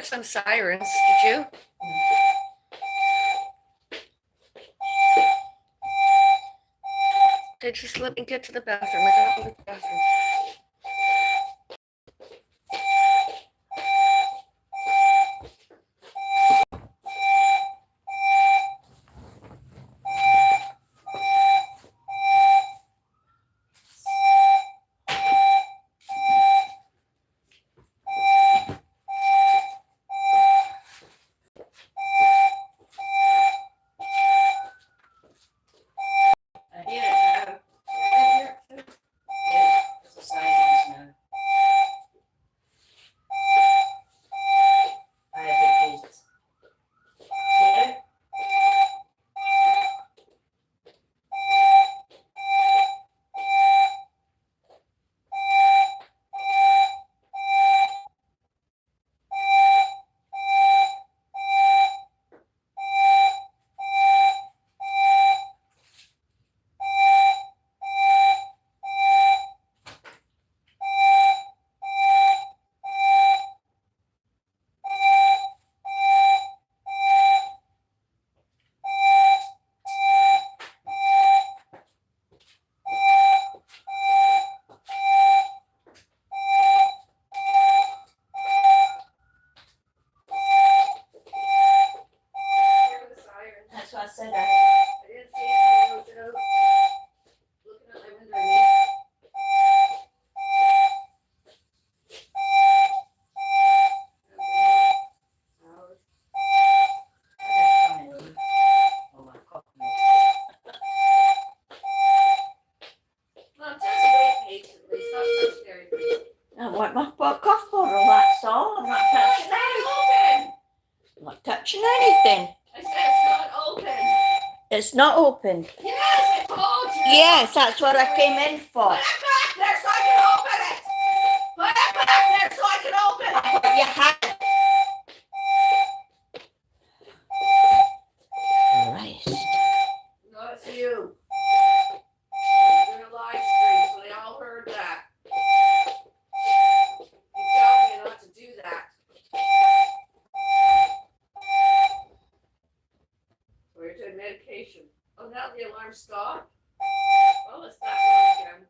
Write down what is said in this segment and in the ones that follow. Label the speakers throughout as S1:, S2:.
S1: heard some sirens. Did you? They just let me get to the bathroom. I gotta go to the bathroom. Touching anything. I said it's not open. It's not open. Yes, I told you. Yes, that's what I came in for. Put it back there so I can open it. Put it back there so I can open it. You have it. Christ. No, it's you. You're doing a live stream, so they all heard that. You tell me not to do that. We're doing medication. Oh, now the alarm stopped? Well, it's back on again.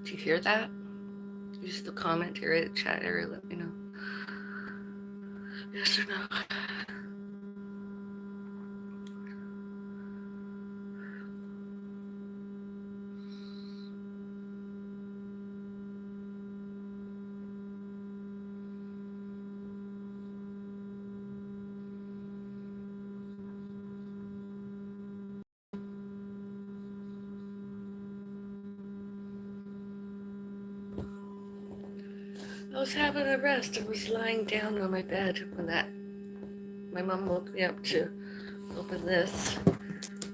S2: Do you hear that? Use the comment area, the chat area, let me know. Yes or no? I was having a rest. I was lying down on my bed when my mom woke me up to open this,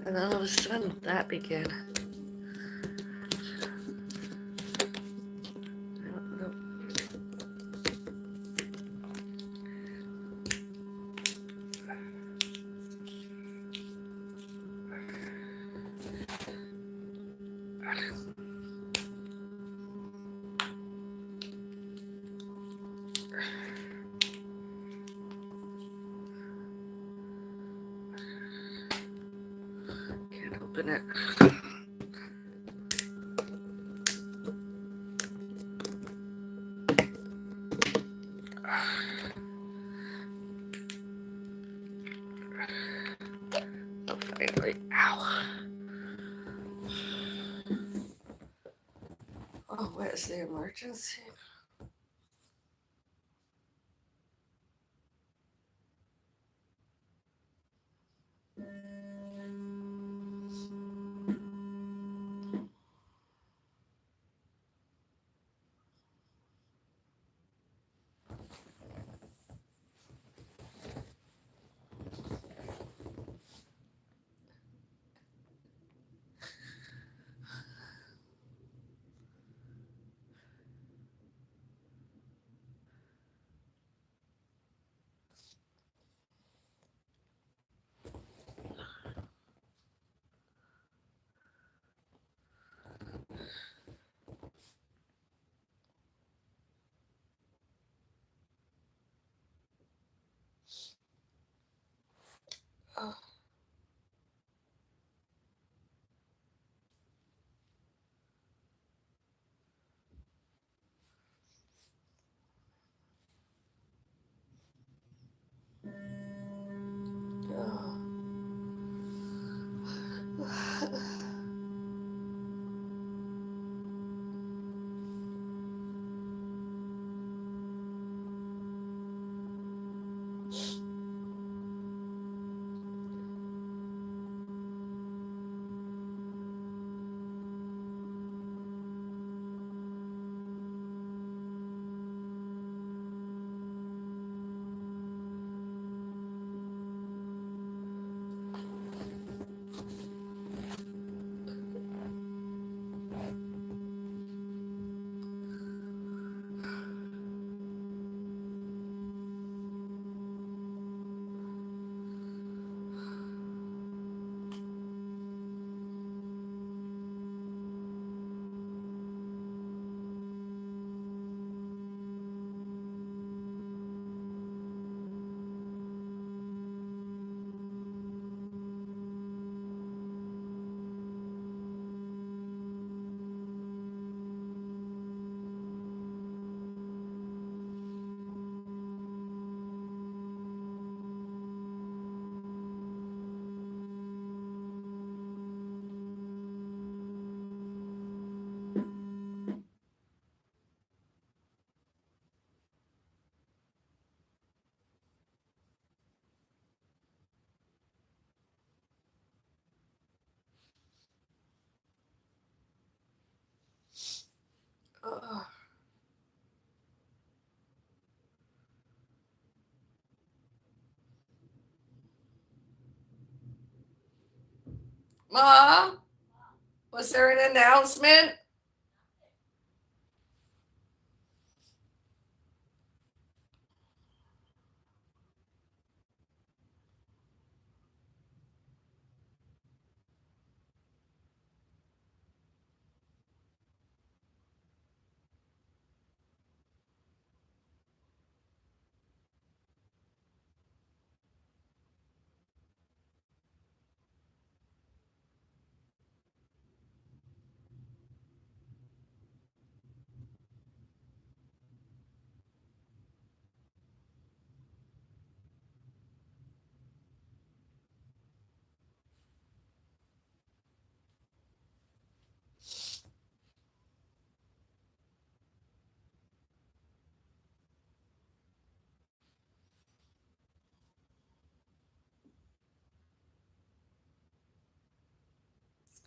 S2: and then all of a sudden that began. I don't know. Can't open it. Oh, finally. Ow. Oh, what is the emergency? Oh. Oh. Mom, was there an announcement?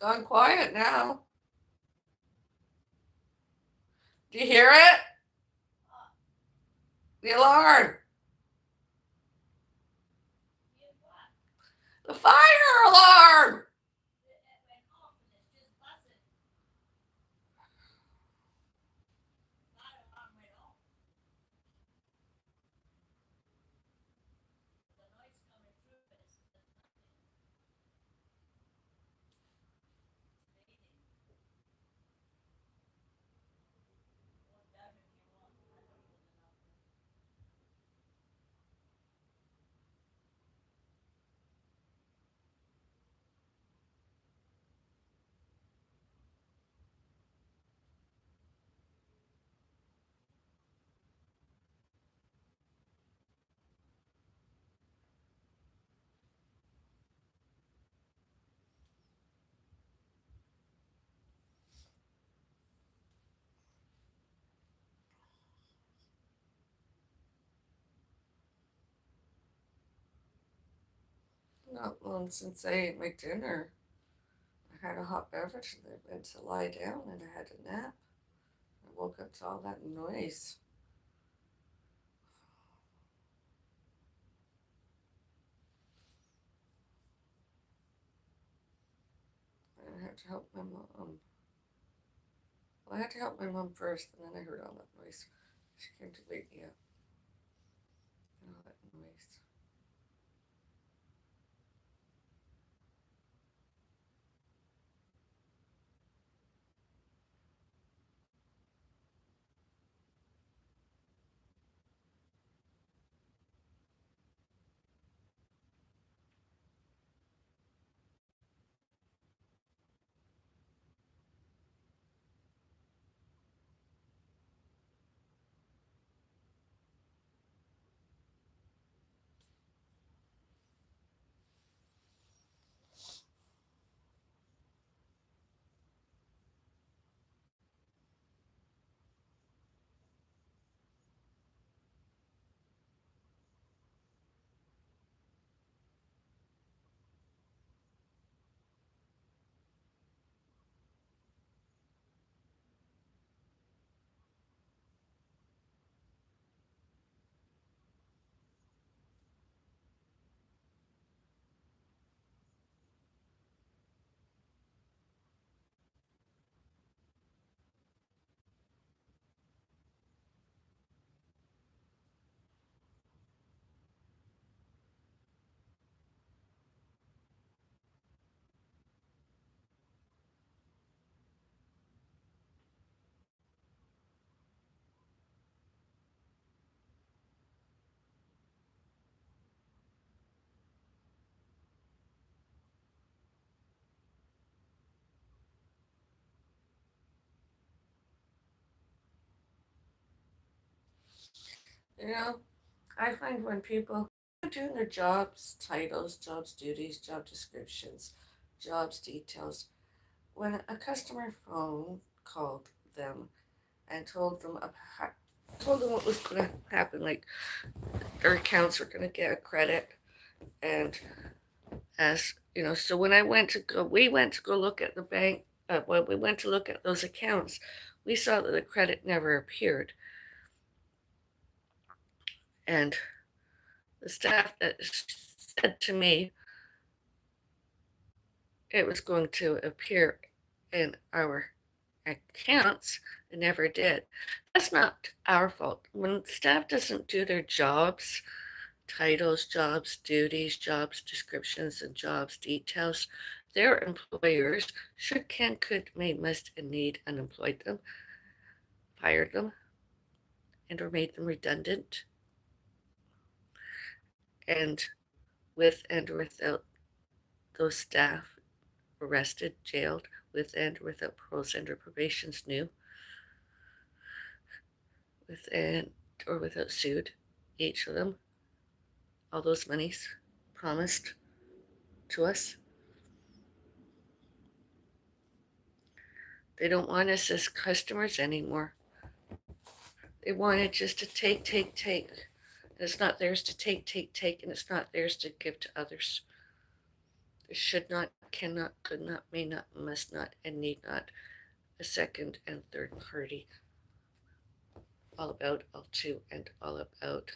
S2: gone quiet now. Do you hear it? The alarm. The fire alarm. Not long since I ate my dinner. I had a hot beverage and I went to lie down and I had a nap. I woke up to all that noise. I had to help my mom. Well, I had to help my mom first, and then I heard all that noise. She came to wake me up. And all that noise. You know, I find when people are doing their jobs, titles, jobs, duties, job descriptions, jobs, details, when a customer phone called them and told them what was going to happen, like their accounts were going to get a credit, and as you know, so when we went to go look at the bank. When we went to look at those accounts, we saw that the credit never appeared, and the staff that said to me it was going to appear in our accounts, it never did. That's not our fault. When staff doesn't do their jobs, titles, jobs, duties, jobs, descriptions, and jobs details, their employers should, can, could, may, must, and need unemployed them, fired them, and or made them redundant, and with and without those staff arrested, jailed, with and without paroles and or probations new, with and or without sued, each of them, all those monies promised to us. They don't want us as customers anymore. They wanted just to take, take, take. And it's not theirs to take, take, take, and it's not theirs to give to others. There should not cannot, could not, may not, must not, and need not a second and third party. All about, all to, and all about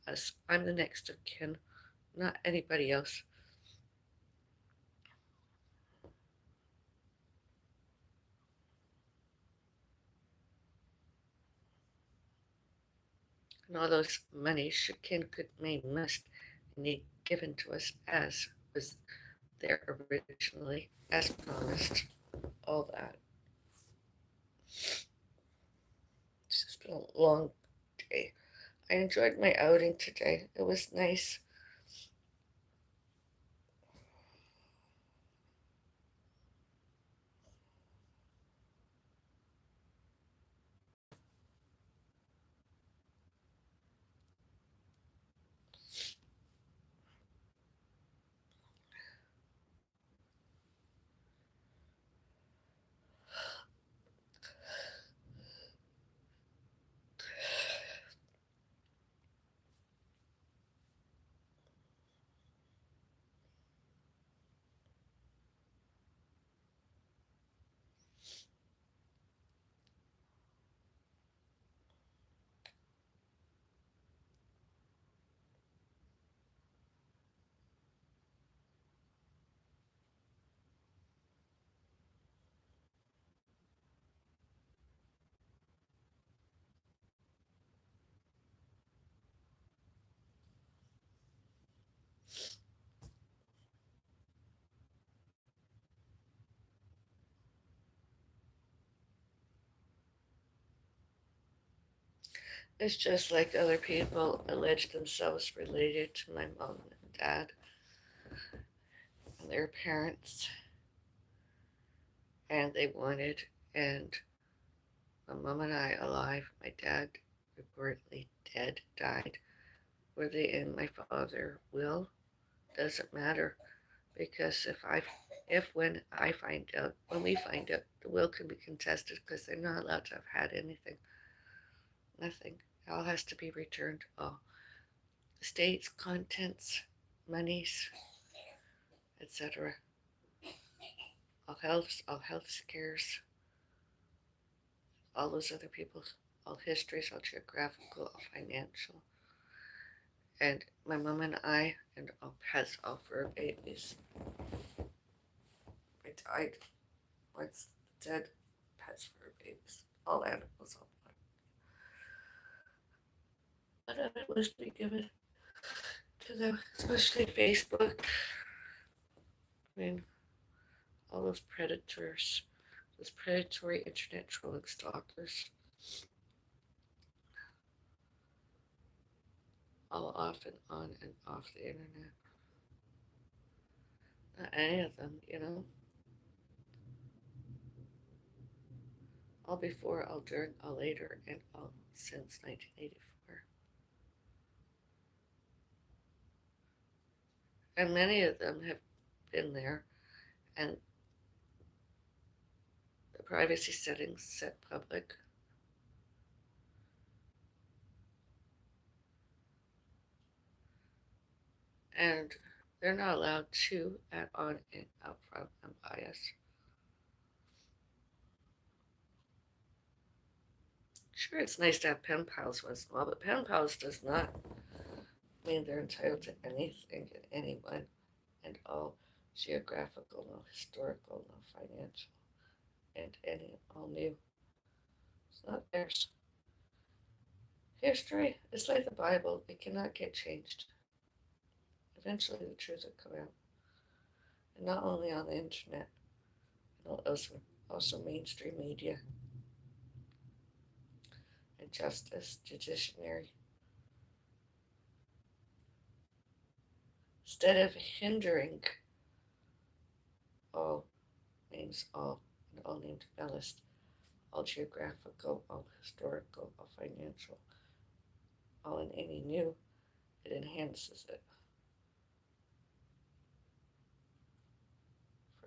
S2: us. I'm the next of kin, not anybody else. And all those money should, can, could, may, must, and need given to us as was there originally, as promised. All that. It's just been a long day. I enjoyed my outing today. It was nice. It's just like other people allege themselves related to my mom and dad and their parents, and they wanted, and my mom and I alive, my dad reportedly dead, died. Were they in my father's will? Doesn't matter, because when we find out, the will can be contested because they're not allowed to have had anything. Nothing. It all has to be returned. All estates, contents, monies, etc. All health scares, all those other people's, all histories, all geographical, all financial. And my mom and I, and all pets, all fur babies. I died. Once dead, pets, fur babies, all animals, all blood. But I wish to be given to them, especially Facebook. I mean, all those predators, those predatory internet trolling stalkers, all off and on and off the internet. Not any of them, all before, all during, all later, and all since 1984. And many of them have been there, and the privacy settings set public. And they're not allowed to add on and out from bias. Sure, it's nice to have pen pals once in a while, but pen pals does not mean they're entitled to anything and anyone, and all geographical, no historical, no financial, and any all new. It's not theirs. History is like the Bible, it cannot get changed. Eventually the truth will come out. And not only on the internet, but also mainstream media and justice, judiciary. Instead of hindering, all names all, and all named Bellis, all geographical, all historical, all financial, all in any new, it enhances it.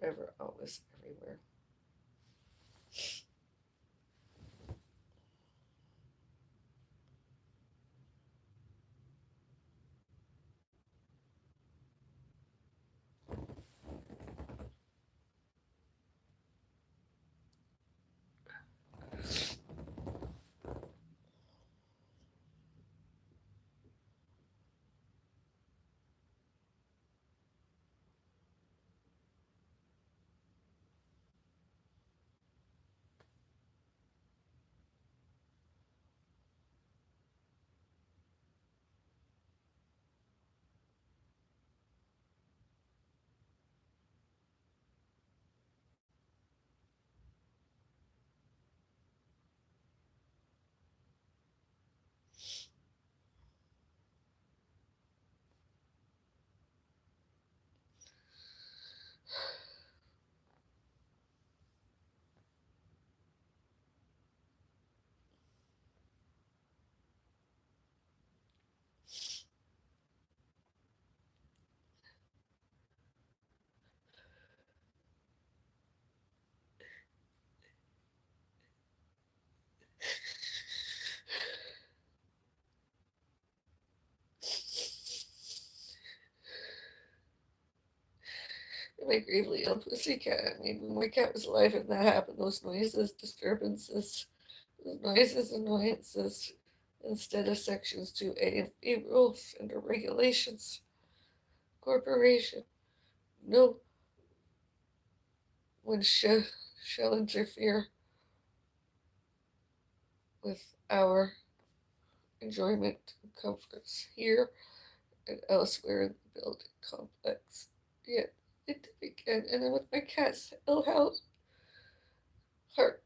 S2: Forever, always, everywhere. my gravely ill pussycat. I mean, when my cat was alive and that happened, those noises, disturbances, those noises, annoyances, instead of sections 2A and B rules and regulations. Corporation. No one shall interfere with our enjoyment and comforts here and elsewhere in the building complex. Yet it did again, and then with my cat's ill health heart.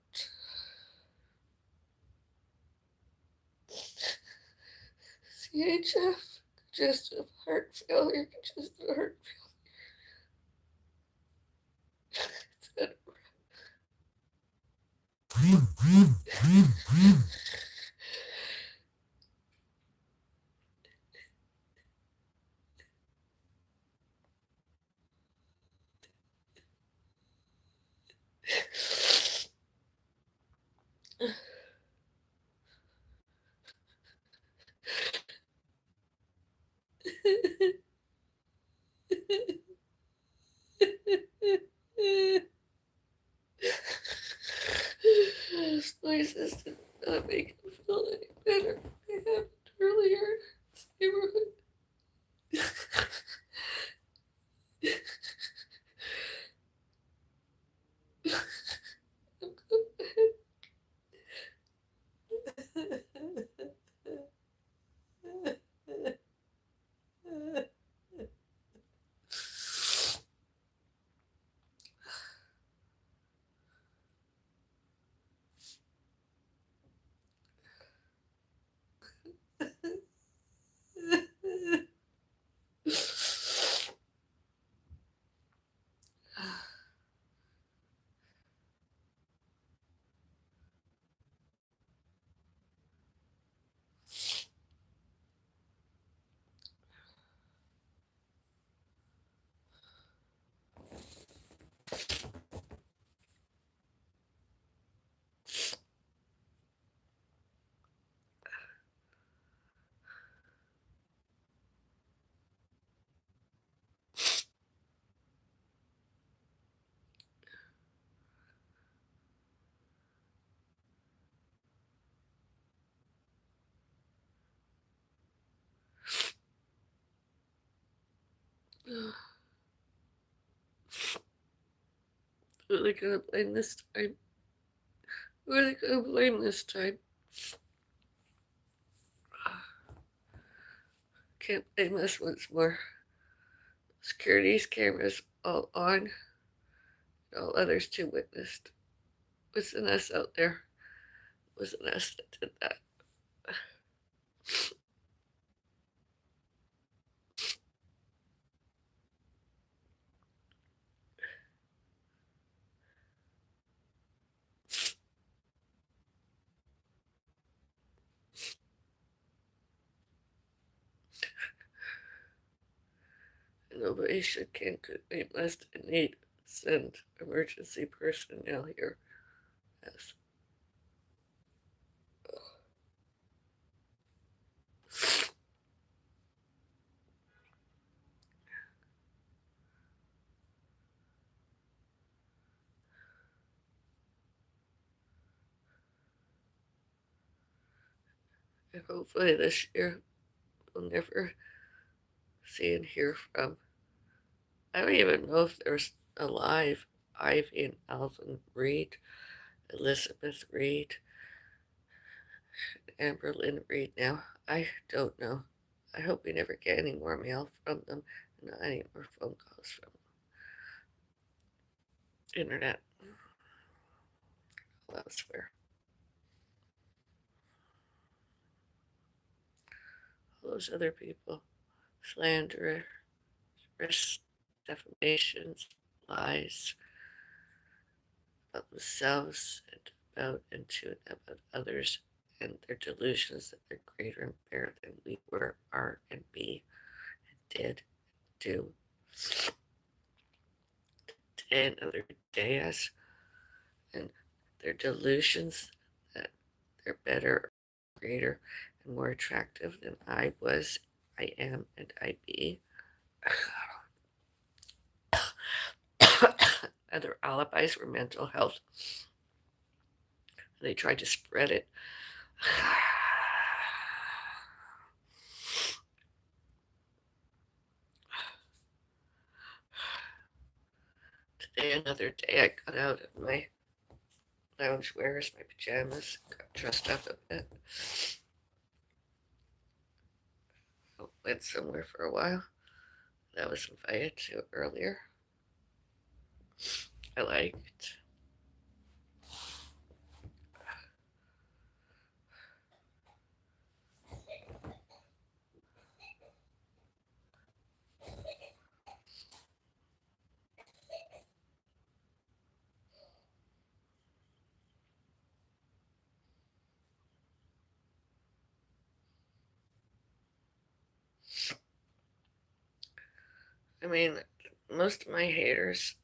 S2: CHF, congestive heart failure, congestive heart failure. Those noises did not make him feel any better. They happened earlier in this neighborhood. Who are they gonna blame this time? Who are they gonna blame this time? Can't blame us once more. Security's cameras all on. All others too witnessed. Wasn't us out there. Wasn't us that did that. Nobody should can we must indeed send emergency personnel here. Yes. And hopefully this year we'll never see and hear from. I don't even know if there's alive Ivy and Alvin Reed, Elizabeth Reed, Amberlyn Reed now. I don't know. I hope we never get any more mail from them, and not any more phone calls from the internet elsewhere. All those other people, slanderers, defamations, lies about themselves and to and about others, and their delusions that they're greater and better than we were, are, and be, and did, do. Today another day as, and their delusions that they're better, greater, and more attractive than I was, I am, and I be. and their alibis were mental health. They tried to spread it. Today, another day, I got out of my lounge wears, my pajamas, got dressed up a bit. Went somewhere for a while that I was invited to earlier. I liked. I mean, most of my haters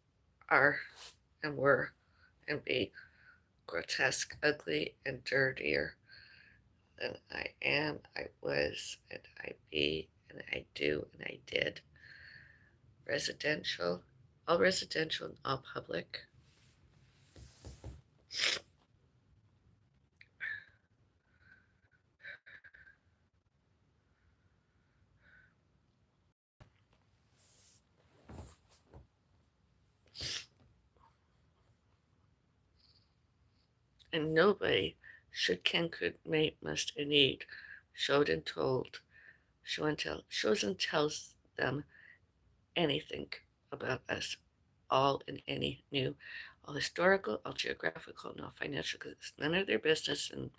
S2: are and were and be grotesque, ugly, and dirtier than I am, I was, and I be, and I do, and I did. Residential, all residential and all public. And nobody should, can, could, may, must, and need, showed and told, shows and tells them anything about us, all and any new, all historical, all geographical, and all financial, because it's none of their business. And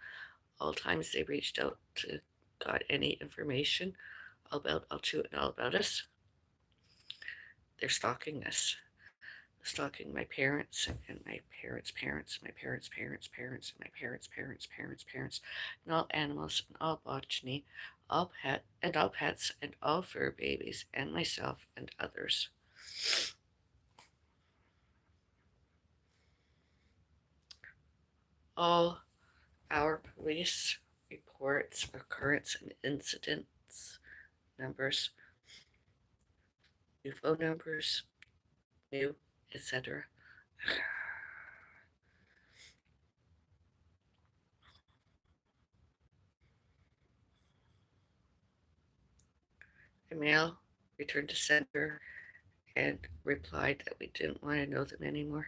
S2: all times they reached out to got any information all about, all to, and all about us, they're stalking us. Stalking my parents and my parents' parents, my parents' parents' parents, and my parents' parents' parents' parents, and all animals and all botany, all pets and all fur babies, and myself and others. All our police reports, occurrence, and incidents numbers, new phone numbers, new, etc. Email returned to sender and replied that we didn't want to know them anymore.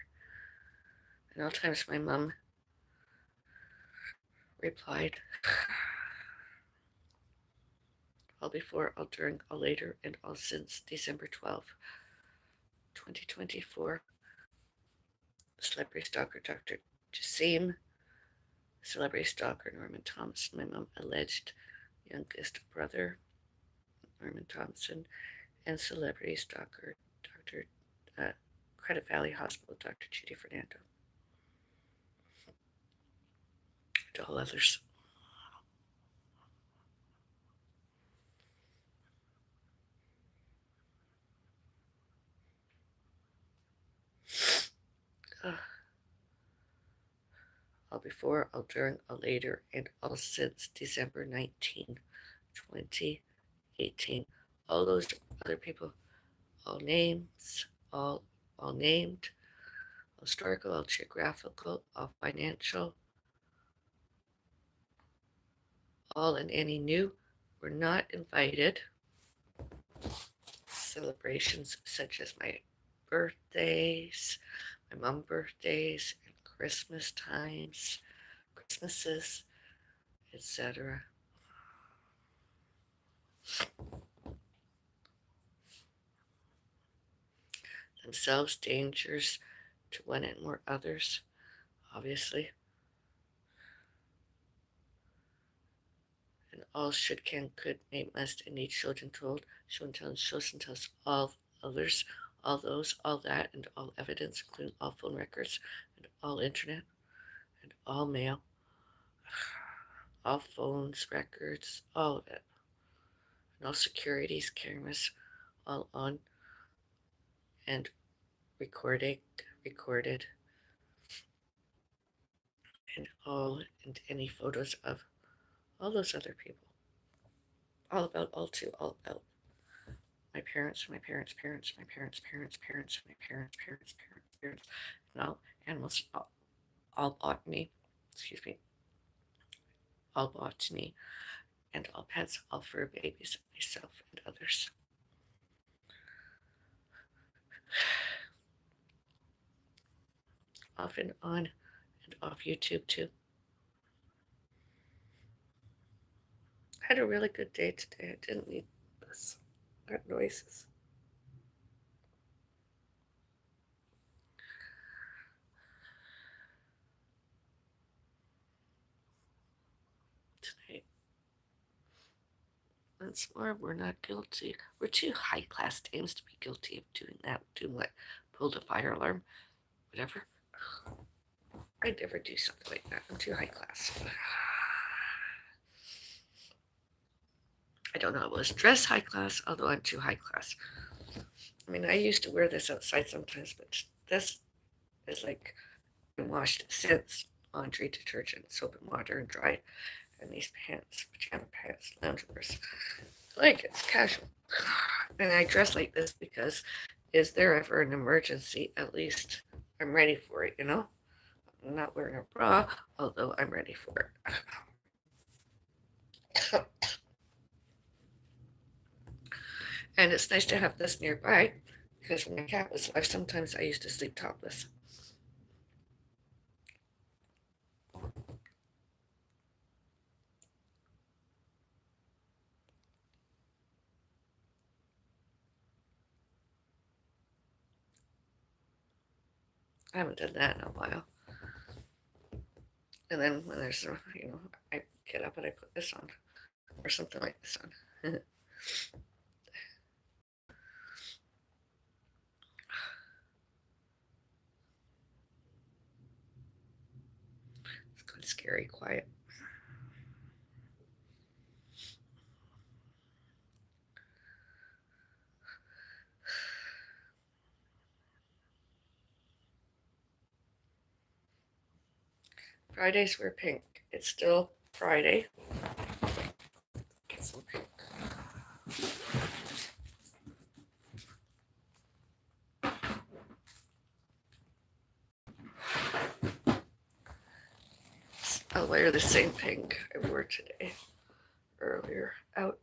S2: And all times my mom replied, all before, all during, all later, and all since December 12th, 2024. Celebrity stalker Dr. Jassim, celebrity stalker Norman Thompson, my mom alleged youngest brother, Norman Thompson, and celebrity stalker Dr. Credit Valley Hospital, Dr. Judy Fernando. To all others. All before, all during, all later, and all since December 19, 2018. All those other people, all names, all named, all historical, all geographical, all financial, all and any new, were not invited. Celebrations such as my birthdays, my mom's birthdays, and Christmas times, Christmases, etc. Themselves dangers to one and more others, obviously. And all should, can, could, may, must, and need, should, and told, show and tell, and shows and tells all others, all those, all that, and all evidence, including all phone records, and all internet, and all mail, all phones, records, all of it, and all securities, cameras, all on and recorded, and all and any photos of all those other people. All about, all to, all about my parents, my parents' parents, my parents' parents' parents, my parents' parents' parents. No, animals, all botany, excuse me, all botany, and all pets, all fur babies, myself and others. Often on and off YouTube too. I had a really good day today. I didn't need this. That noises. Tonight. Once more, we're not guilty. We're too high class dames to be guilty of doing that. Doing what? Pulled a fire alarm? Whatever. I'd never do something like that. I'm too high class. I don't know. I was dressed high class, although I'm too high class. I mean, I used to wear this outside sometimes, but this is like been washed since laundry, detergent, soap and water, and dried. And these pants, pajama pants, loungewears, like it's casual. And I dress like this because is there ever an emergency? At least I'm ready for it, you know? I'm not wearing a bra, although I'm ready for it. And it's nice to have this nearby because when my cat was alive, sometimes I used to sleep topless. I haven't done that in a while. And then when there's, I get up and I put this on or something like this on. It's gone scary quiet. Fridays wear pink. It's still Friday. Get some pink. I'll wear the same pink I wore today, earlier out.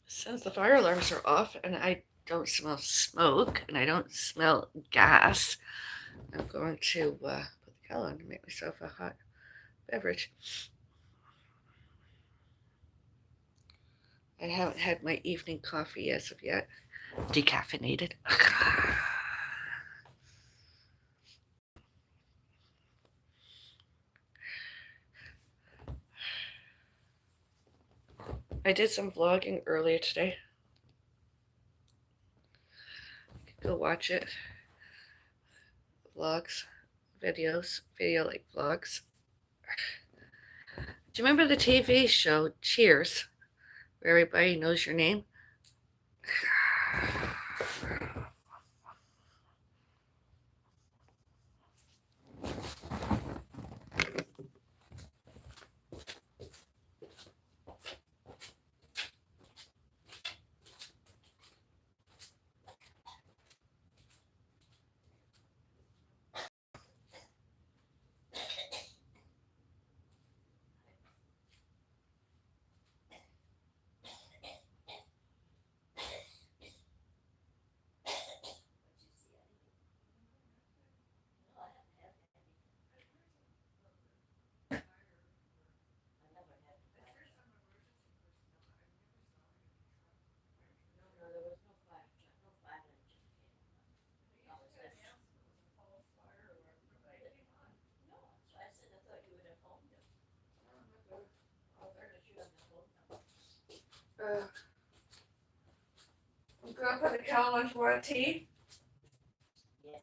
S2: Since the fire alarms are off and I don't smell smoke and I don't smell gas, I'm going to put the kettle on to make myself a hot beverage. I haven't had my evening coffee as of yet. Decaffeinated. I did some vlogging earlier today. You can go watch it. Vlogs, videos, video like vlogs. Do you remember the TV show Cheers, where everybody knows your name? I'm going to put the kettle on for tea.
S1: Yes.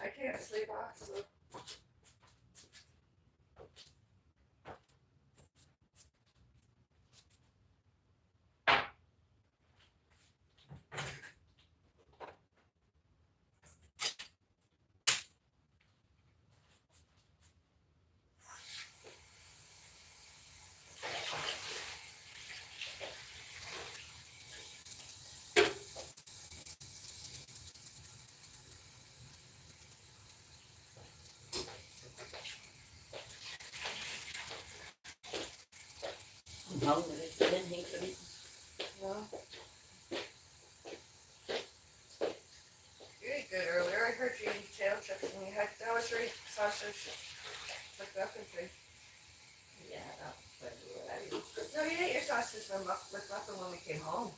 S2: I can't sleep off, so.
S1: hungry. I didn't think of it.
S2: No. You ate good earlier. I heard you eat tail chips and you had that was right sausage. Like that and thing.
S1: Yeah, that was pretty good.
S2: No, you ate your sausage McMuffin when we came home.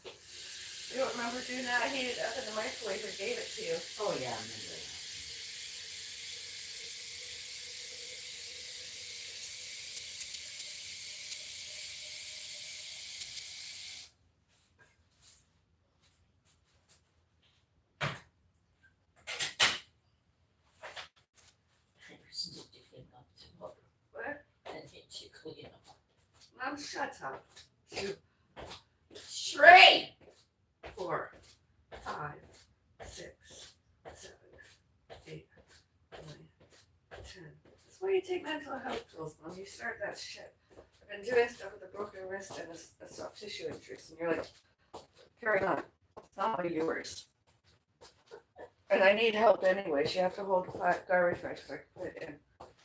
S2: You don't remember doing that? I heated it up in the microwave and gave it to you.
S1: Oh, yeah, I remember that. I just need to clean up tomorrow.
S2: What?
S1: I need to clean up.
S2: Mom, shut up. 2,
S1: 3,
S2: 4, 5, 6, 7, 8, 9, 10. That's why you take mental health pills, Mom. You start that shit. I've been doing stuff with a broken wrist and a soft tissue injuries, and you're like, carry on. It's not all yours. And I need help anyways. You have to hold the garbage bag so I can put it in.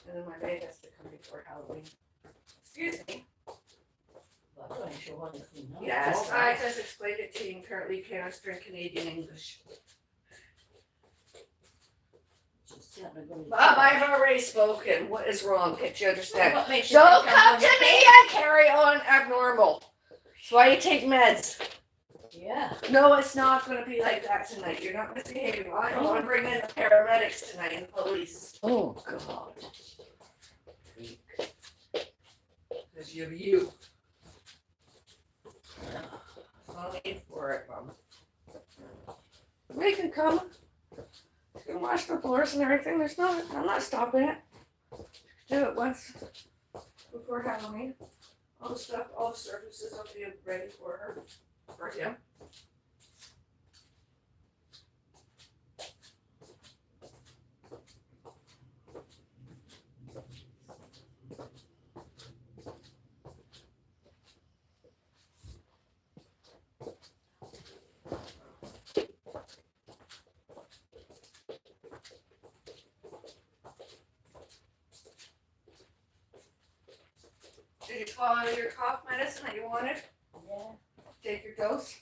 S2: And then my maid has to come before Halloween. Excuse me.
S1: Well, I'm not sure what to clean up.
S2: Yes, I just explained it to you. Apparently, you can't understand Canadian English. Bob, I've already spoken. What is wrong? Can't you understand?
S1: What makes you
S2: Don't
S1: think I'm
S2: come to
S1: gonna
S2: me and carry on abnormal. That's why you take meds.
S1: Yeah.
S2: No, it's not going to be like that tonight. You're not misbehaving. I don't want to bring in the paramedics tonight and the police.
S1: Oh, God.
S2: Because you have you. No need for it, Mom. They can come. You can wash the floors and everything. I'm not stopping it. Do it once before Halloween. All the stuff, all the surfaces will be ready for her. For him. Did you swallow your cough medicine that you wanted?
S1: Yeah.
S2: Take your dose?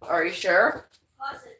S2: Are you sure?
S1: Positive.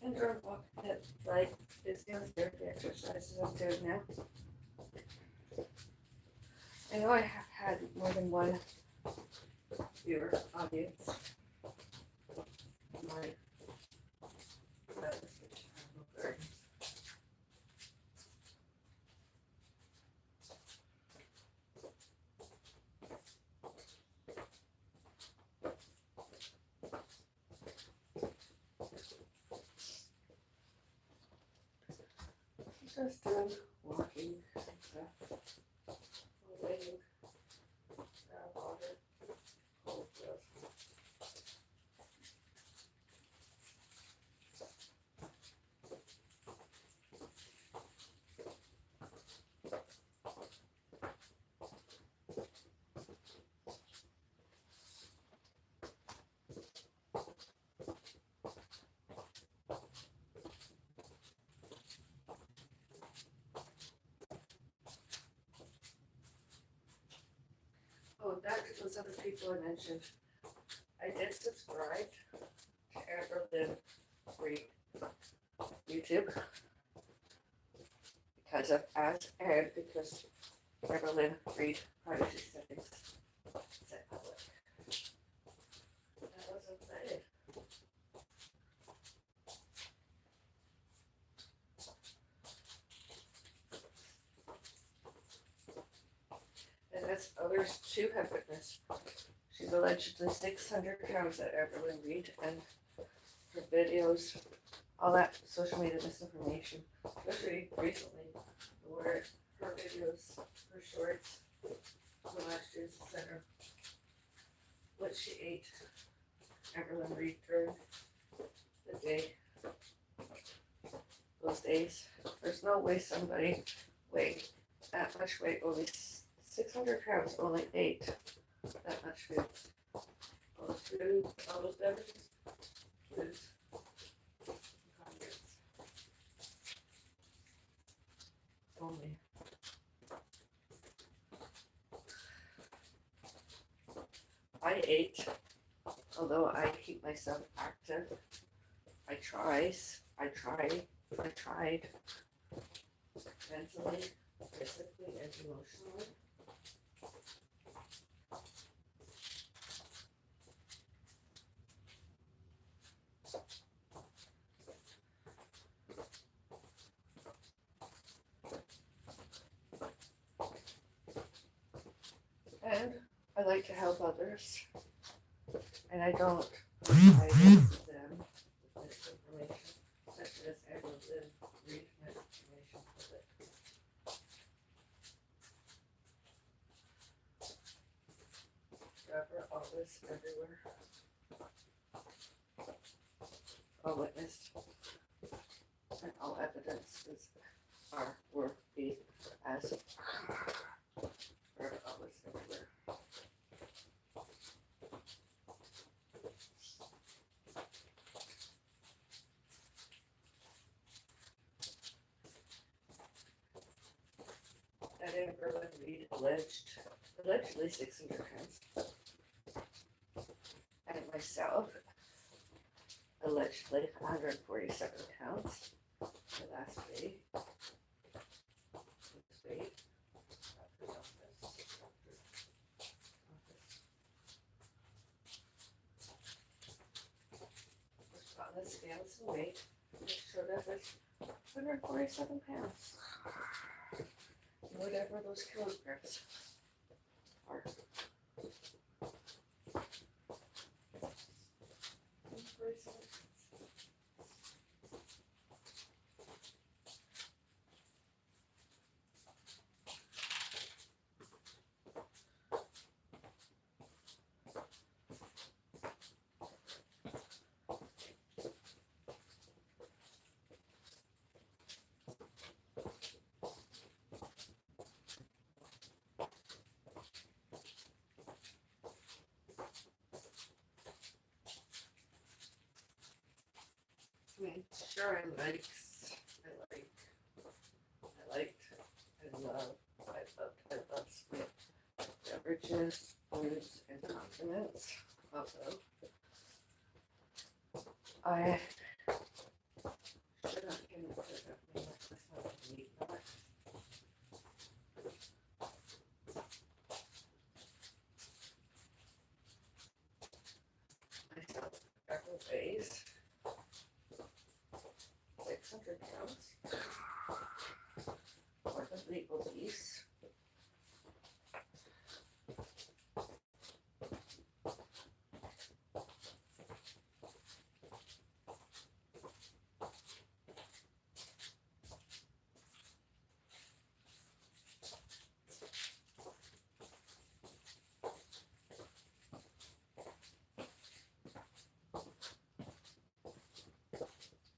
S2: And her walk that like is downstairs the exercises I'm doing now. I know I have had more than one viewer audience. My just doing walking and stuff. Waiting. Water. Cold stuff. Oh, back to those other people I mentioned. I did subscribe to Avril free YouTube. because of as and because Evelyn read privacy settings. Set public. That was exciting. And as others too have witnessed, she's allegedly 600 pounds at Avril Reed, and her videos, all that social media misinformation, especially recently, where her videos, her shorts from last year's center, what she ate, Avril Reed during the day, those days. There's no way somebody weighed that much weight, only 600 pounds, only ate that much food. All those food, all those beverages, foods, condiments. Only. I ate, although I keep myself active. I tried mentally, physically, and emotionally. And I like to help others, and I don't provide them with misinformation, such as Avril Reed misinformation public. Discover always everywhere. All witnessed and all evidences are worthy as forever always everywhere. That Avril Reed allegedly 600 pounds. And myself, allegedly 147 pounds the last week. This week. Just on the scales and weight, it showed up as 147 pounds. Whatever those kilograms are. 147. I mean, sure, I liked, I love sweet beverages, foods, and condiments. Also, I should not get into that. That's not a meat nut. Myself, Avril weighs 600 pounds. More than legal obese.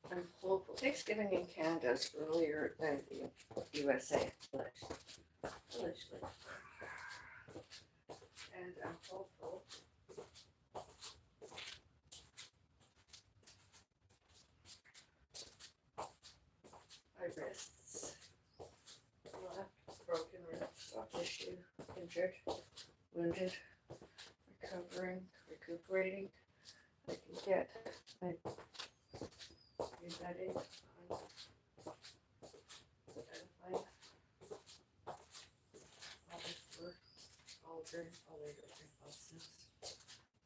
S2: I'm hopeful. Thanksgiving in Canada is earlier than the USA, allegedly. And I'm hopeful my wrists, left, broken wrist, soft tissue, injured, wounded, recuperating. I can get my bedding on identifying during all later since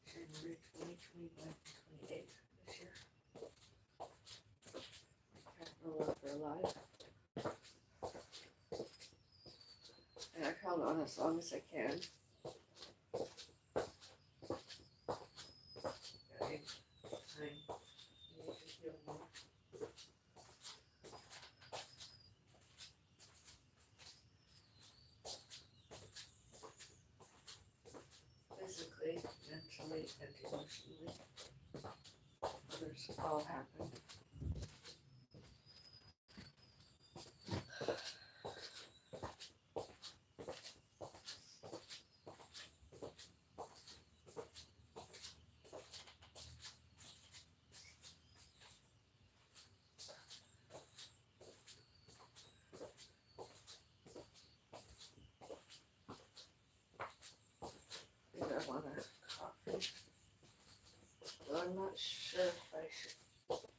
S2: January 2021 and 28 this year. I can't no longer alive. And I've held on as long as I can. I need time. I need to heal more. Physically, mentally, and emotionally. Others all happen. I think I want a coffee. But I'm not sure if I should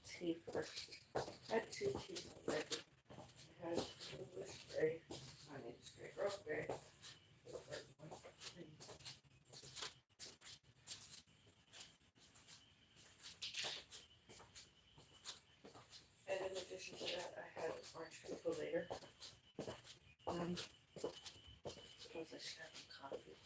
S2: tea first. I had 2 teas already. I had English gray, Chinese gray, Earl Grey. And in addition to that, I had orange people later. Because I should have coffee.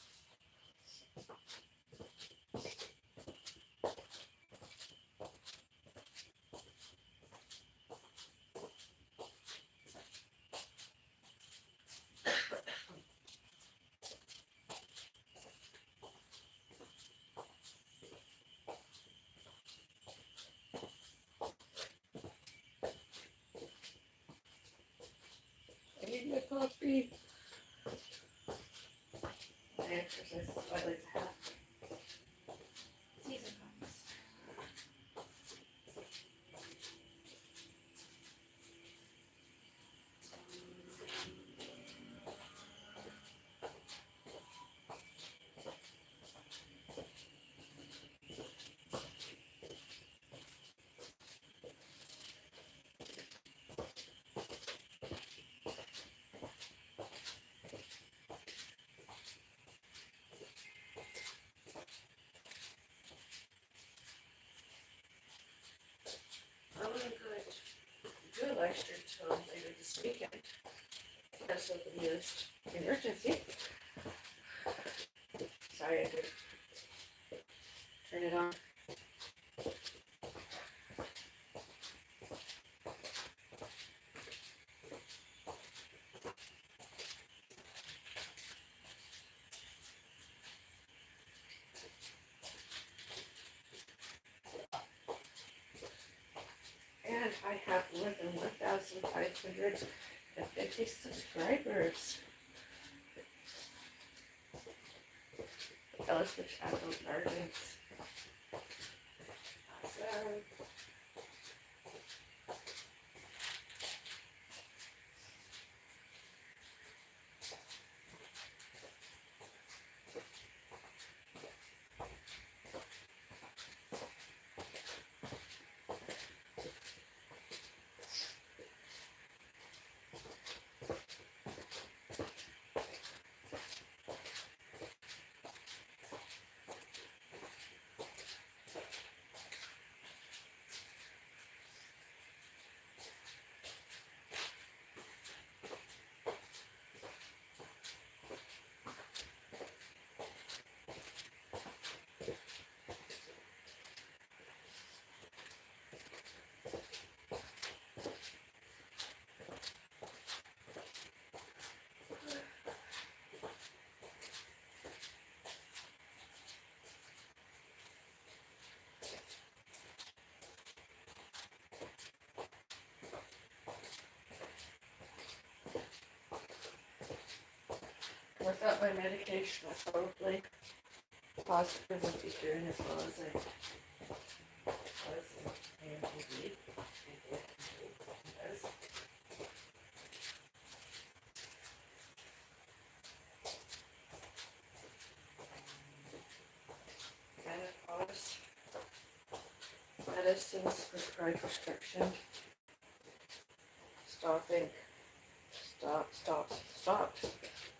S2: I need my coffee. My exercise is what I like to have. Teas and coffees. I'm going to do a live stream till later this weekend. Because of the news emergency. Sorry, I didn't turn it on. And I have more than 1,550 subscribers. Bellis with Avril Gardens. Awesome. Without my medication, I probably possibly wouldn't be doing as well as I was in AMPD. Menopause, medicines, prescribed prescription, stopped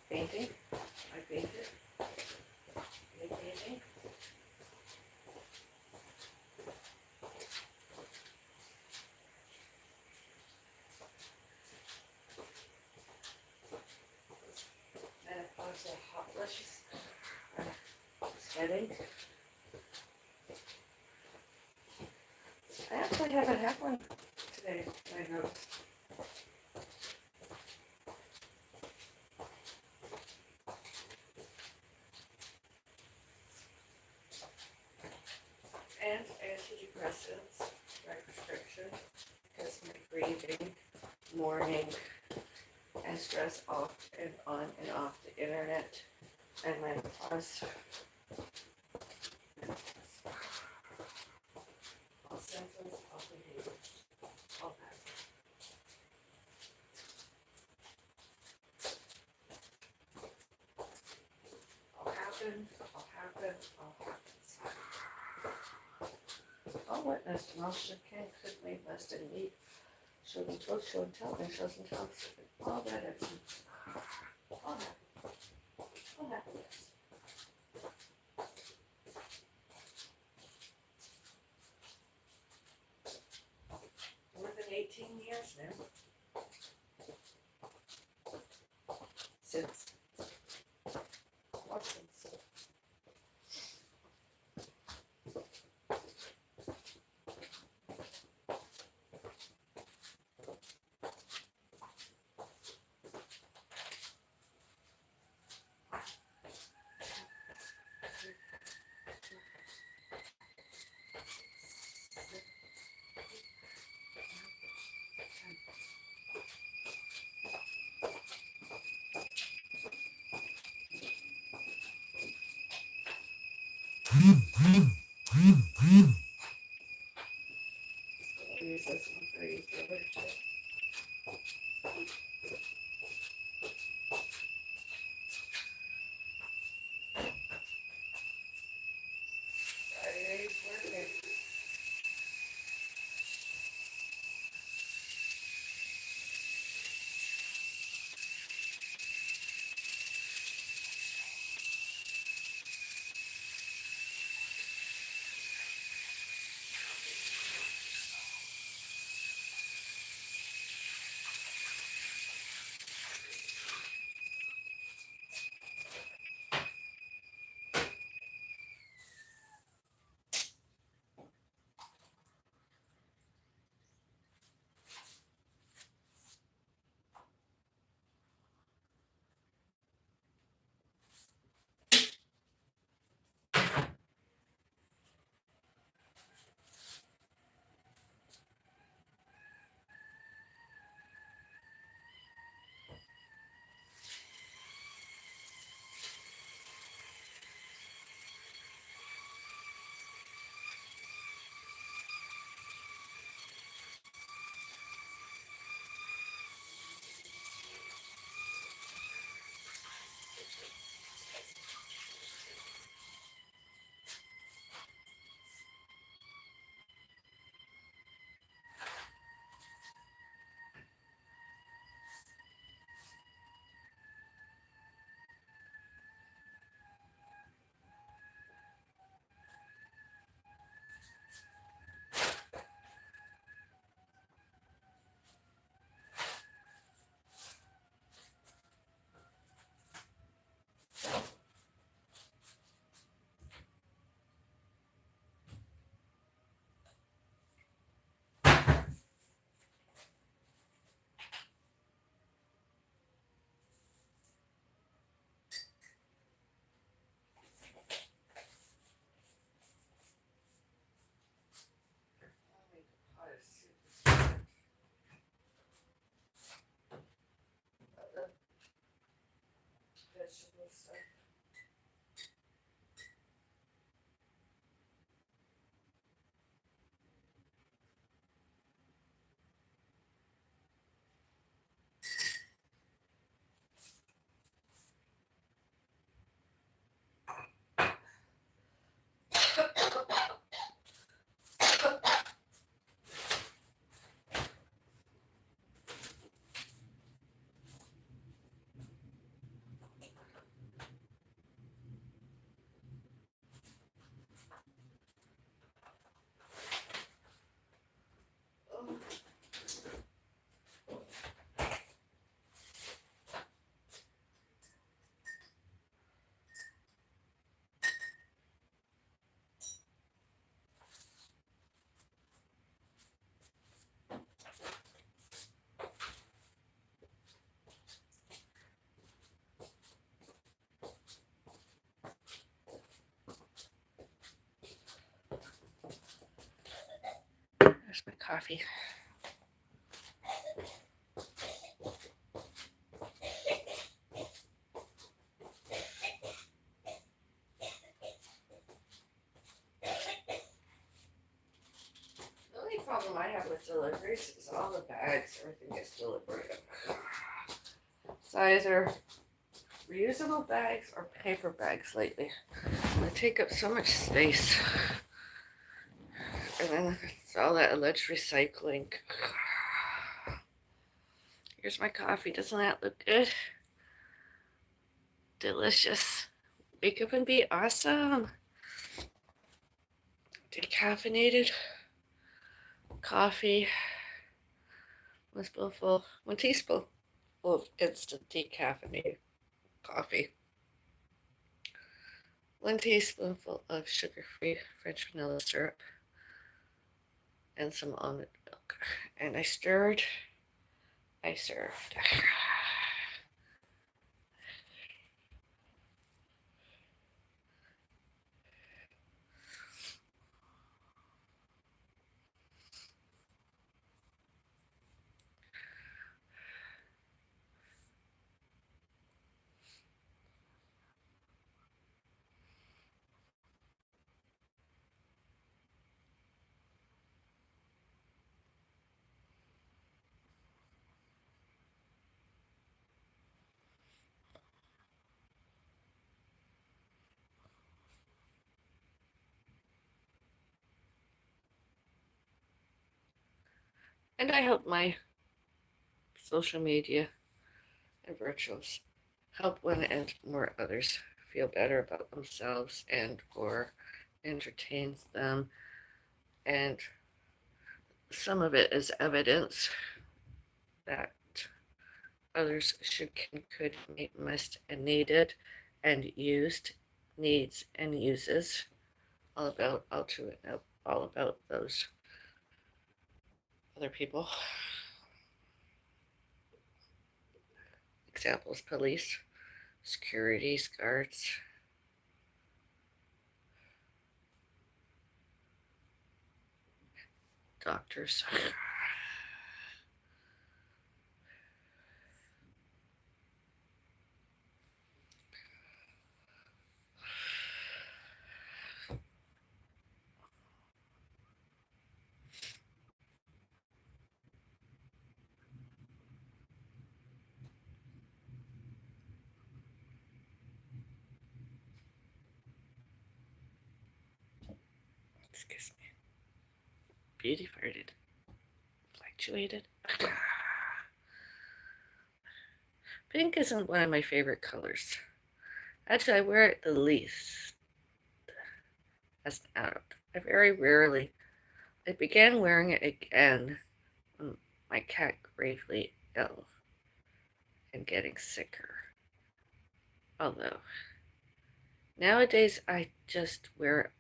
S2: fainting. I fainted. setting. I actually haven't had one today, I noticed. And antidepressants by prescription because my breathing, morning, and stress off and on and off the internet and menopause. All symptoms, all behaviors, all that. All happens, all happens, all happens. All witnessed, and all should can, could, may, must, and need. Show and tell, show and tell, and shows and tells. All that evidence. All happens. All happens. More than 18 years now. Since Watson's. Use this one for you, brother. Friday's working. my coffee. The only problem I have with deliveries is all the bags, everything gets delivered. It's either reusable bags or paper bags lately. They take up so much space. And then it's all that alleged recycling. Here's my coffee. Doesn't that look good? Delicious. Wake up and be awesome. Decaffeinated coffee. 1 teaspoonful of instant decaffeinated coffee. 1 teaspoonful of sugar-free French vanilla syrup. And some almond milk. And I served. And I hope my social media and virtuals help one and more others feel better about themselves and or entertains them. And some of it is evidence that others should, can, could, may, must, and needed, and used, needs, and uses. All about those other people. Examples: police, security guards, doctors. Excuse me. Beauty farted. Fluctuated. Pink isn't one of my favorite colors. Actually, I wear it the least as an adult. I very rarely. I began wearing it again when my cat gravely ill and getting sicker. Although, nowadays I just wear it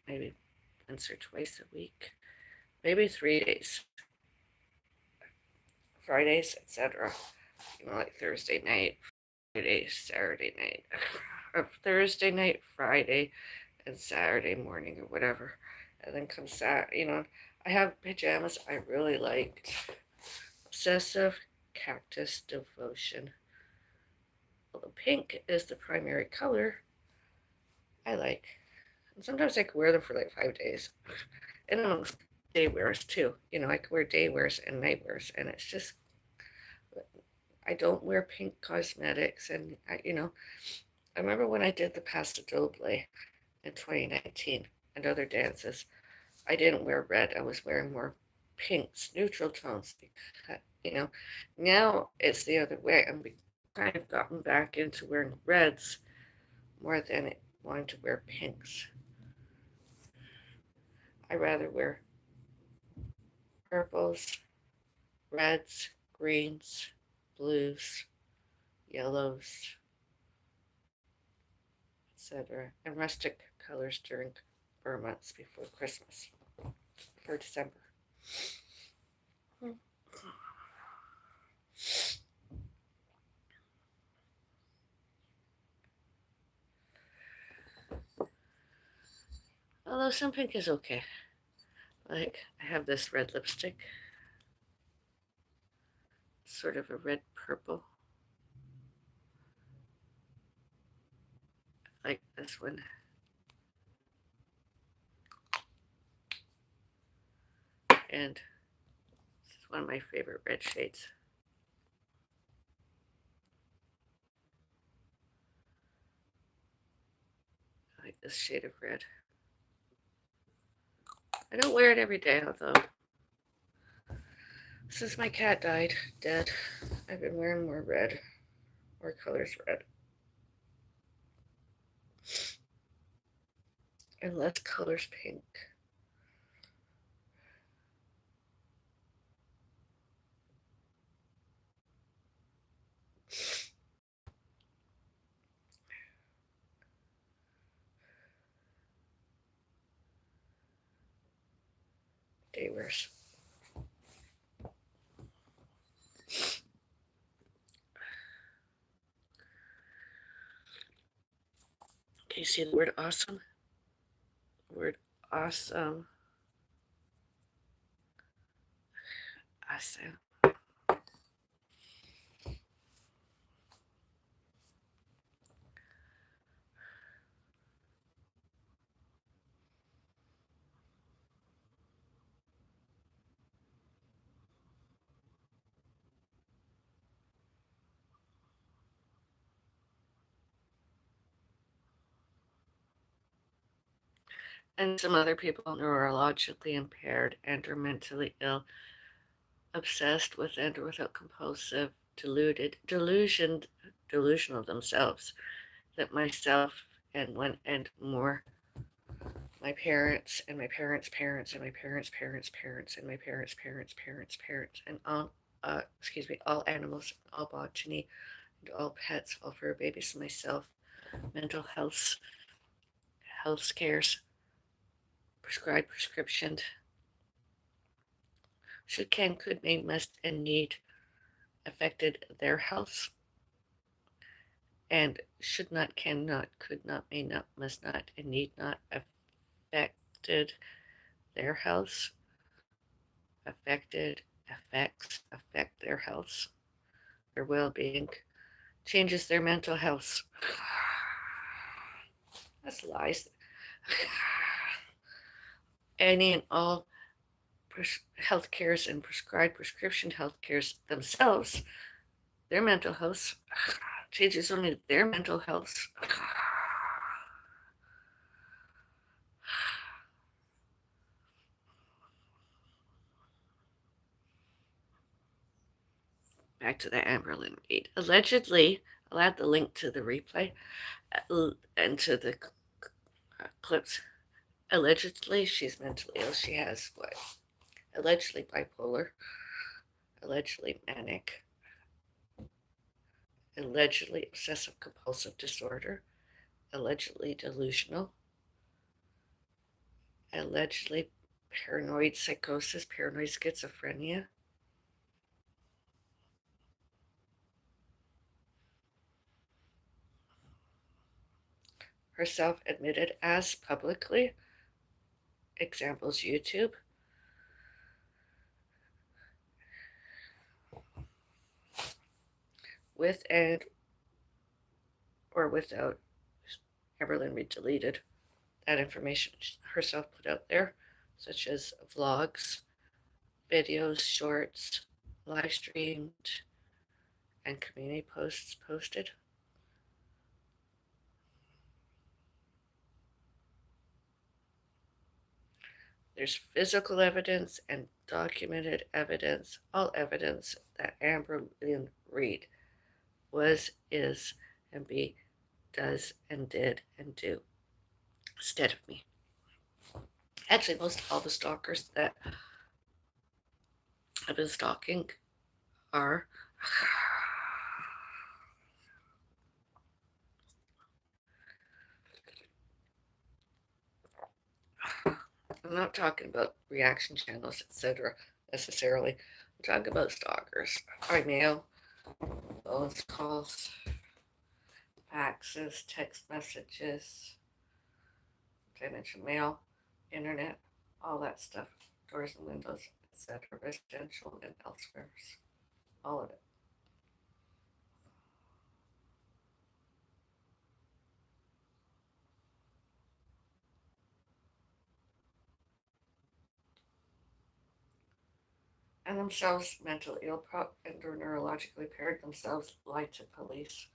S2: maybe once or twice a week, maybe 3 days. Fridays, etc. Like Thursday night, Friday, Saturday night, or Thursday night, Friday, and Saturday morning, or whatever. And then comes Saturday, I have pajamas I really liked. Obsessive Cactus Devotion. Although pink is the primary color, I like. And sometimes I can wear them for like 5 days. And amongst day wears too. I can wear day wears and night wears, and it's just, I don't wear pink cosmetics. And I remember when I did the Paso Doble in 2019 and other dances, I didn't wear red. I was wearing more pinks, neutral tones. Now it's the other way. I'm kind of gotten back into wearing reds more than wanting to wear pinks. I rather wear purples, reds, greens, blues, yellows, etc., and rustic colors during 4 months before Christmas, for December. Although some pink is okay. Like, I have this red lipstick, sort of a red purple. Like this one. And this is one of my favorite red shades. I like this shade of red. I don't wear it every day, although since my cat died, dead, I've been wearing more red, more colors red. And less colors pink. Day wears. Can you see the word awesome? The word awesome. Awesome. And some other people neurologically impaired and or mentally ill, obsessed with and or without compulsive, delusional themselves, that myself and one and more, my parents and my parents' parents and my parents' parents' parents and my parents' parents' parents' parents and all animals, all botany, and all pets, all fur babies, and myself, mental health scares, prescribed prescription, should, can, could, may, must, and need affected their health, and should not, cannot, could not, may not, must not, and need not affected their health, affected, affect their health, their well-being, changes their mental health. That's lies. Any and all health cares and prescribed prescription health cares themselves, their mental health, changes only their mental health. Back to the Avril read. Allegedly, I'll add the link to the replay and to the clips. Allegedly, she's mentally ill. She has what? Allegedly bipolar, allegedly manic, allegedly obsessive compulsive disorder, allegedly delusional, allegedly paranoid psychosis, paranoid schizophrenia. Herself admitted as publicly. Examples YouTube. With and or without Avril Reed deleted that information herself put out there, such as vlogs, videos, shorts, live streamed, and community posts posted. There's physical evidence and documented evidence, all evidence that Amber Lynn Reed was, is, and be, does, and did, and do instead of me. Actually, most of all the stalkers that I've been stalking are I'm not talking about reaction channels, etc. necessarily. I'm talking about stalkers. By mail, phone calls, faxes, text messages. Did I mention mail, internet, all that stuff. doors and windows, etc., residential and elsewhere. All of it. And themselves mentally ill and or neurologically impaired themselves lie to police,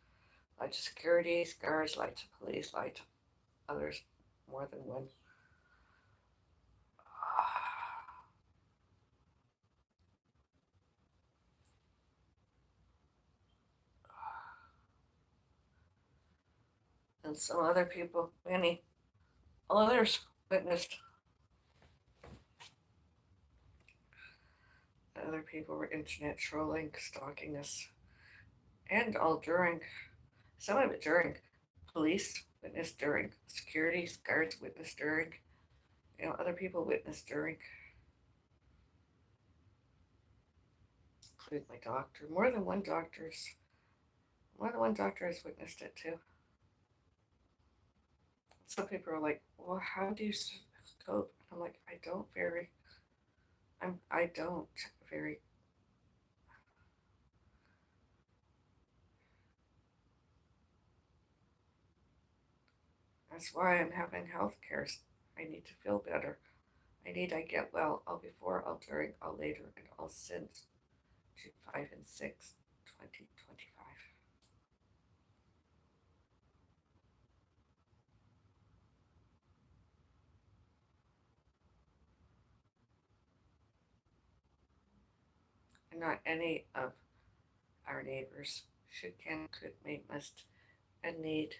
S2: lie to security, guards, lie to police, lie to others more than one. And some other people, many others witnessed. Other people were internet trolling, stalking us, and all during, some of it during. Police witnessed during, security guards witnessed during, other people witnessed during, including my doctor. More than one doctor has witnessed it too. Some people are like, "Well, how do you cope?" I'm like, I don't very. That's why I'm having health care. I need to feel better. I get well, all before, all during, all later, and all since 5 and 6, 2025. And not any of our neighbors should, can, could, may, must, and need,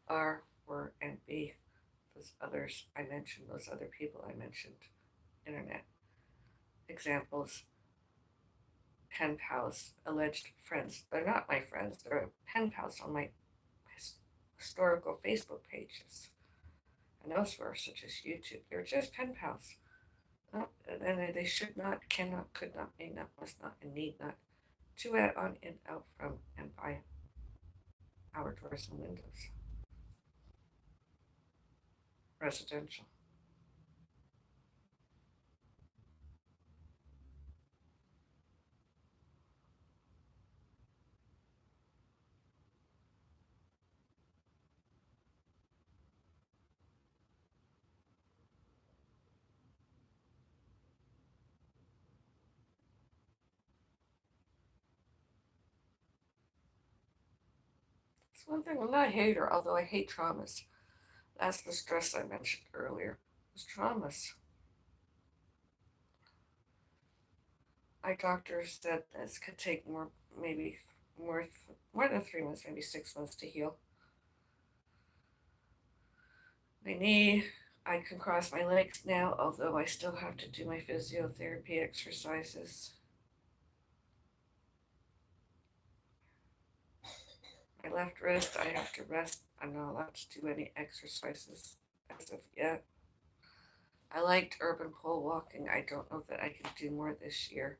S2: are, were, and be those others I mentioned, those other people I mentioned, internet examples, pen pals, alleged friends. They're not my friends, they're pen pals on my historical Facebook pages and elsewhere, such as YouTube. They're just pen pals. And they should not, cannot, could not, may not, must not, and need not to add on, in, out, from, and by our doors and windows. Residential. It's one thing I'm not a hater, although I hate traumas. That's the stress I mentioned earlier. It's traumas. My doctor said this could take maybe more than 3 months, maybe 6 months to heal. My knee, I can cross my legs now, although I still have to do my physiotherapy exercises. My left wrist, I have to rest. I'm not allowed to do any exercises as of yet. I liked urban pole walking. I don't know that I can do more this year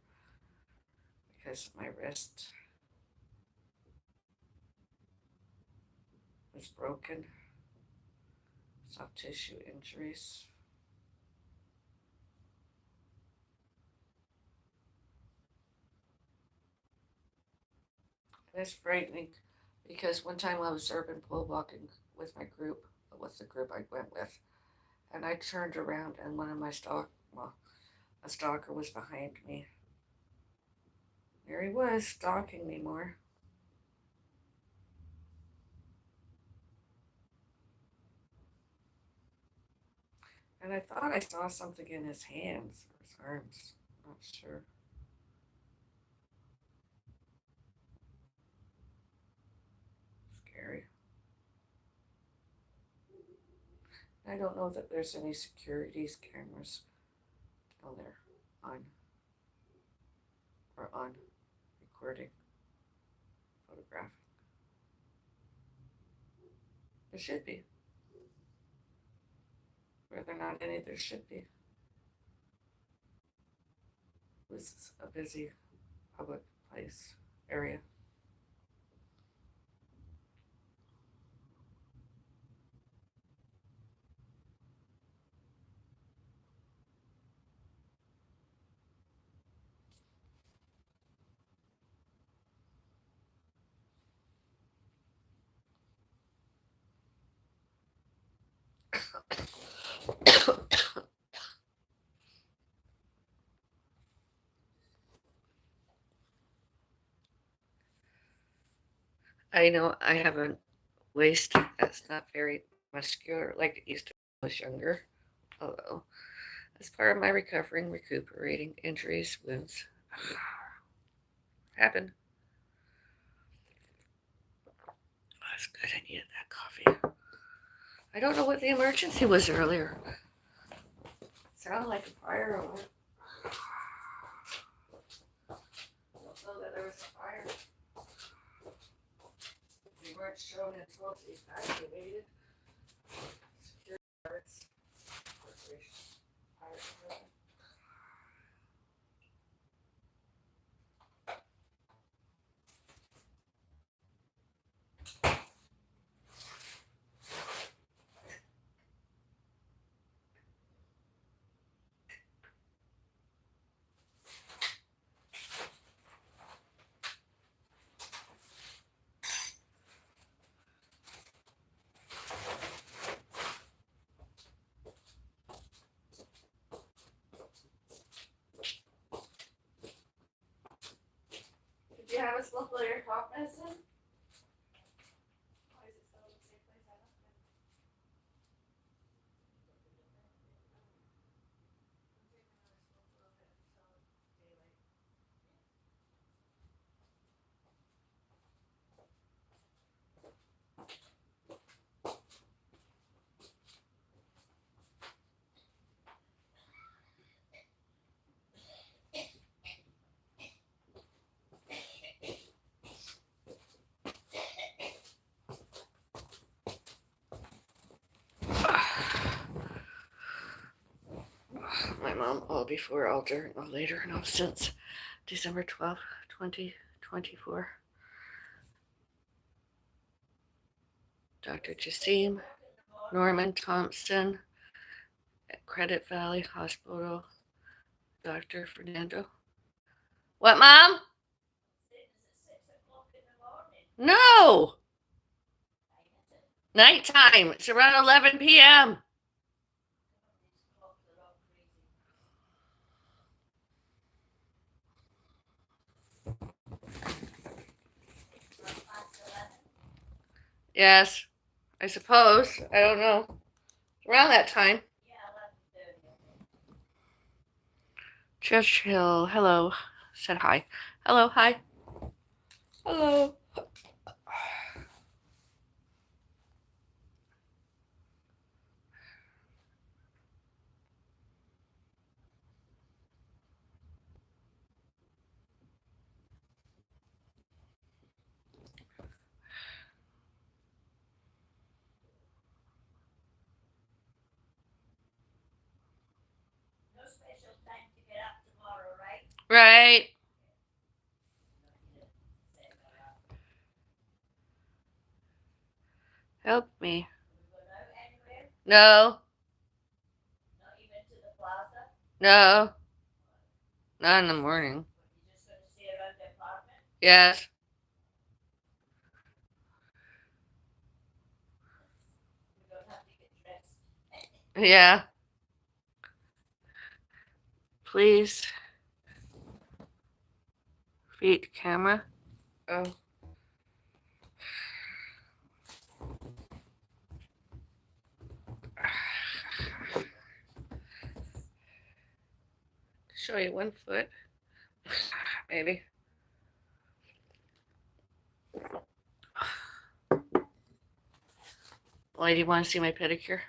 S2: because my wrist was broken. Soft tissue injuries. And it's frightening because one time I was urban pole walking with my group, with the group I went with, and I turned around and one of my a stalker was behind me. There he was, stalking me more. And I thought I saw something in his hands or his arms. Not sure. Scary. I don't know that there's any securities cameras down there on recording, photographing. There should be. Where there not any, there should be. This is a busy public place area. I know I have a waist that's not very muscular like it used to when I was younger. Although, as part of my recuperating injuries, wounds happen. That's good. I needed that coffee. I don't know what the emergency was earlier. It sounded like a fire alarm. I don't know that there was a fire. We weren't shown until it's activated. Security guards. Fire department. Did you have a smoke of your cough medicine? Why is it still in the same place I left it? My mom, all before, all during, all later, and all since December 12th, 2024. Dr. Jassim Norman Thompson at Credit Valley Hospital. Dr. Fernando. What, Mom? No! Nighttime. It's around 11 p.m. Yes, I suppose. I don't know. Around that time. Churchill, hello. Said hi. Hello, hi. Hello. Right. Help me. No. No. Not in the morning. Yes. Yeah. Please. Feet camera. Oh. Show you one foot. Maybe. Lady, want to see my pedicure?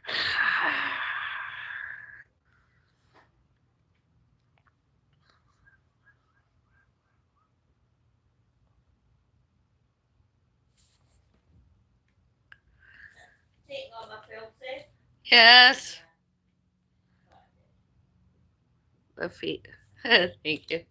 S2: Yes. The feet. Thank you.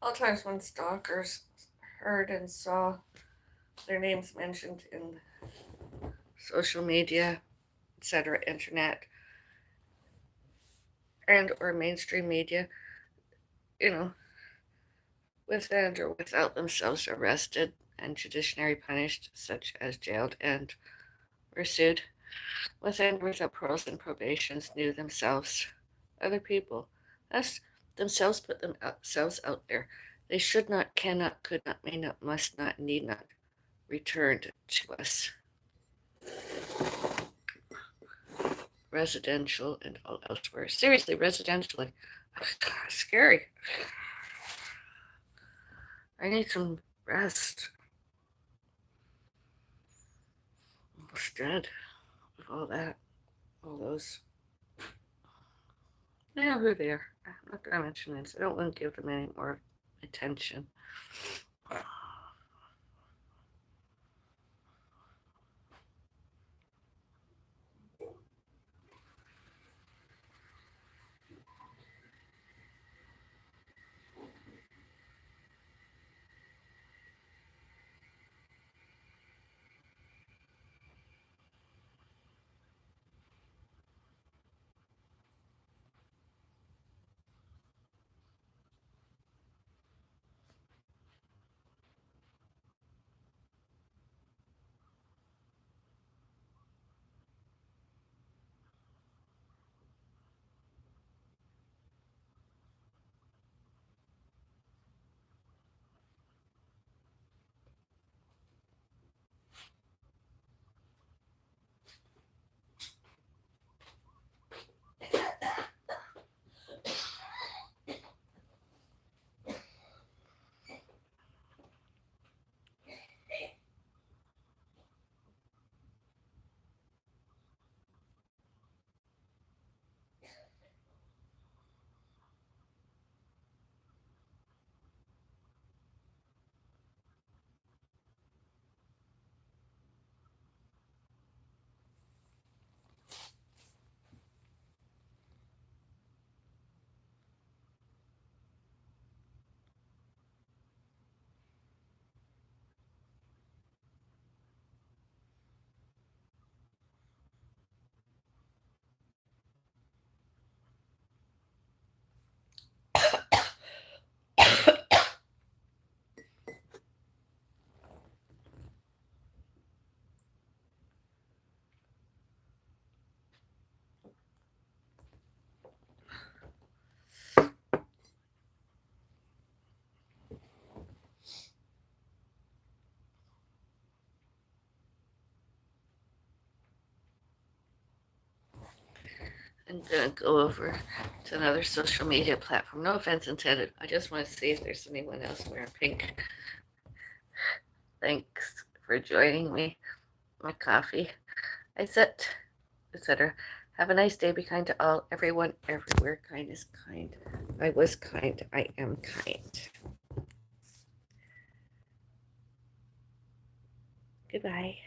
S2: All times when stalkers heard and saw their names mentioned in social media, etc., internet, and or mainstream media, you know, with and or without themselves arrested and judicially punished, such as jailed and or sued, with and without paroles and probations, knew themselves, other people, thus themselves put themselves out there. They should not, cannot, could not, may not, must not, need not return to us. Residential and all elsewhere. Seriously, residentially. Scary. I need some rest. Instead of all that, all those. I know who they are. I'm not going to mention names. I don't want to give them any more attention. I'm gonna go over to another social media platform. No offense intended. I just want to see if there's anyone else wearing pink. Thanks for joining me. My coffee. I sit, etc. Have a nice day. Be kind to all, everyone, everywhere. Kind is kind. I was kind. I am kind. Goodbye.